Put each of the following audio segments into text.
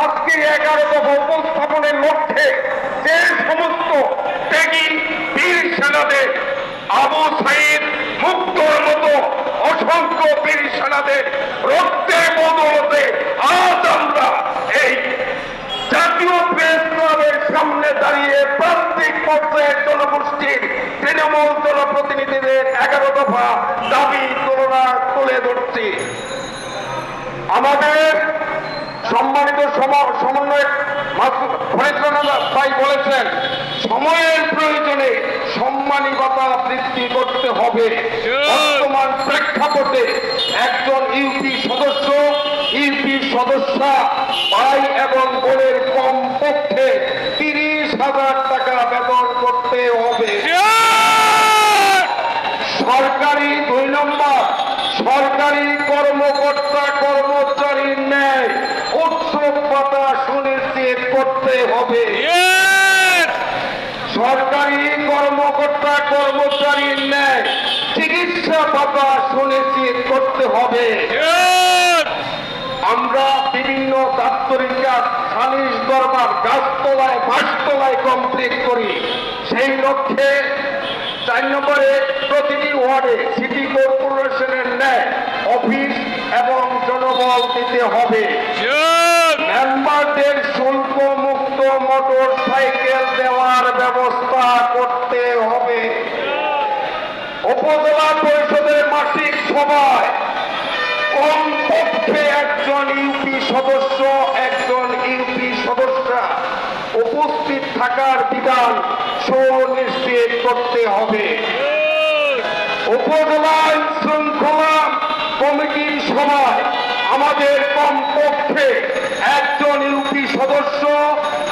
আজকে 11 দফা উপস্থাপনের লক্ষ্যে যে সমস্ত ত্যাগী বীর সেনাদের আবু সাইদ মুক্তর মতো অসংখ্য বীর সেনাদের রক্তের বদৌলতে আজ আমরা এই জাতীয় প্রেস ক্লাবের সামনে দাঁড়িয়ে প্রান্তিক পর্যায়ের জনগোষ্ঠীর তৃণমূল জনপ্রতিনিধিদের 11 দফা দাবি তুলে ধরছি। আমাদের সম্মানিত সমন্বয়ক ভাই বলেছেন, সময়ের প্রয়োজনে সম্মানী ভাতা বৃদ্ধি করতে হবে। বর্তমান প্রেক্ষাপটে একজন ইউপি সদস্য ভাই এবং বোনের কমপক্ষে 30,000 টাকা বেতন করতে হবে। সরকারি 2 নম্বর, সরকারি কর্মকর্তা কর্মচারীর ন্যায় উৎসব ভাতা সুনিশ্চিত করতে হবে। সরকারি কর্মকর্তা কর্মচারীর ন্যায় চিকিৎসা ভাতা সুনিশ্চিত করতে হবে। আমরা বিভিন্ন দাপ্তরিক কাজ, সালিশ দরবার গাছতলায় বাসতলায় কমপ্লিট করি। সেই লক্ষ্যে 4 নম্বরে প্রতিটি ওয়ার্ডে সিটি কর্পোরেশনের ন্যায় অফিস এবং জনবল দিতে হবে। মেম্বারদের শুল্ক মুক্ত মোটর সাইকেল দেওয়ার ব্যবস্থা করতে হবে। উপজেলা পরিষদের মাসিক সভায় কমপক্ষে একজন ইউপি সদস্য উপস্থিত থাকার বিধান সুনিশ্চিত করতে হবে। উপজেলা শৃঙ্খলা কমিটির সভায় আমাদের কমপক্ষে একজন ইউপি সদস্য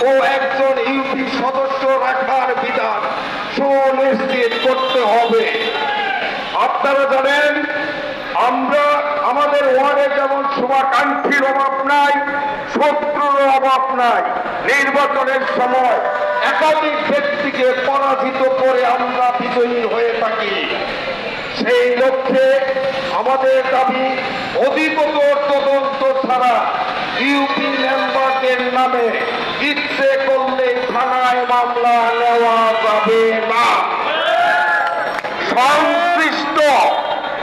ও একজন ইউপি সদস্য রাখার বিধান সুনিশ্চিত করতে হবে। আপনারা জানেন, আমাদের ওয়ার্ডে যেমন শুভাকাঙ্ক্ষীর অভাব নাই, শত্রুর অভাব নাই। নির্বাচনের সময় একাধিক ব্যক্তিকে পরাজিত করে আমরা বিজয়ী হয়ে থাকি। সেই লক্ষ্যে আমাদের দাবি, অধিকতর তদন্ত ছাড়া ইউপি মেম্বারদের নামে ইচ্ছে করলে থানায় মামলা নেওয়া যাবে না। সংশ্লিষ্ট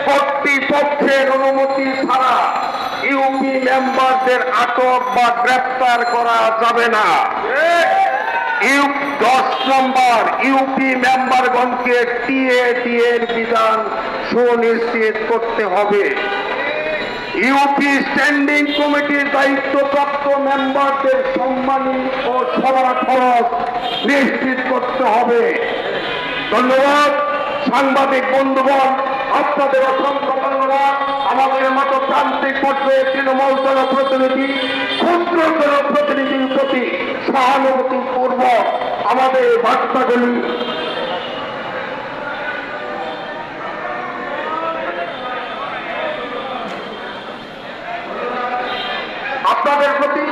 কর্তৃপক্ষের অনুমতি ছাড়া ইউপি মেম্বারদের আটক বা গ্রেফতার করা যাবে না। 10 নম্বর, ইউপি মেম্বারগণকে টিএডিএর বিধান সুনিশ্চিত করতে হবে। ইউপি স্ট্যান্ডিং কমিটির দায়িত্বপ্রাপ্ত মেম্বারদের সম্মানী ও সভা খরচ নিশ্চিত করতে হবে। ধন্যবাদ সাংবাদিক বন্ধুগণ, আপনাদের অসংখ্য ধন্যবাদ। আমাদের মতো প্রান্তিক পর্যায়ে তৃণমূল জনপ্রতিনিধি, ক্ষুদ্র জনপ্রতিনিধির প্রতি সহানুভূতিপূর্বক আমাদের বার্তাগুলি আপনাদের প্রতি